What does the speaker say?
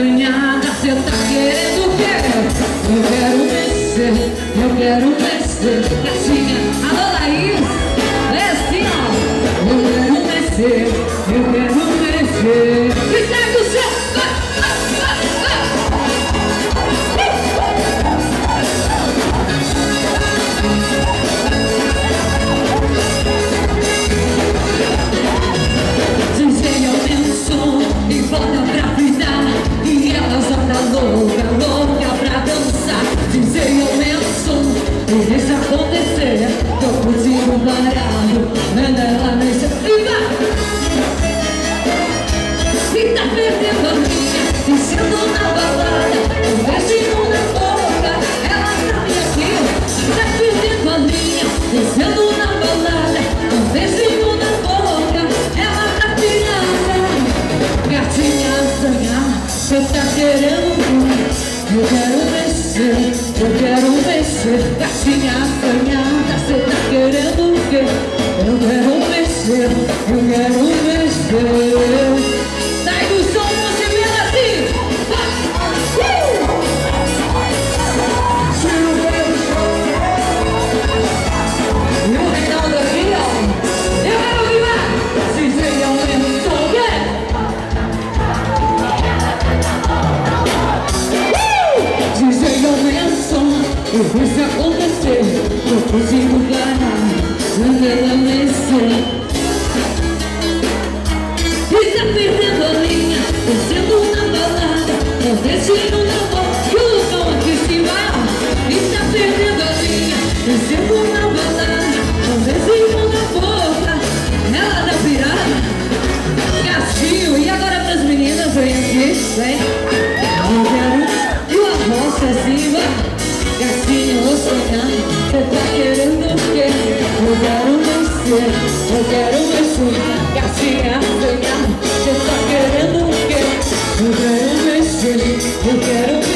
assanhada, cê tá querendo o quê? Eu quero mexer, eu quero mexer. Gatinha, alô Laís, é assim ó. Eu quero mexer, eu quero mexer. E segue o seu. DJ aumenta o som e volta pra fritar. E ela só tá louca, louca pra dançar. DJ aumenta o som e deixa acontecer. Tô curtindo parado, manda ela mexer e vai. E tá perdendo a linha, descendo na balada, um beijinho na boca, ela tá me aqui. Tá perdendo a linha, descendo na balada, um beijinho na boca, ela tá pirada. Gatinha assanhada, cê tá querendo o quê? Eu quero mexer, eu quero mexer. Gatinha assanhada, cê tá querendo o quê? Eu quero mexer, eu quero mexer. Sai do som, você vê assim. E o Reinaldo aqui, ó. Eu quero ouvir mais. DJ aumenta o som, DJ aumenta o som e deixa acontecer. Tô curtindo o canal, manda ela mexer. E tá perdendo a linha, descendo na balada, um beijinho na boca, e o som aqui se vai. E tá perdendo a linha, descendo na balada, um beijinho na boca, ela tá pirada. Gatinho, e agora pras meninas, vem aqui, vem. Eu quero, e o arroz acima. Gatinho, eu sonhando, cê tá querendo o quê? Eu quero mexer, eu quero mexer. Gatinha sonhando, cê tá querendo o quê? Eu quero mexer, eu quero mexer.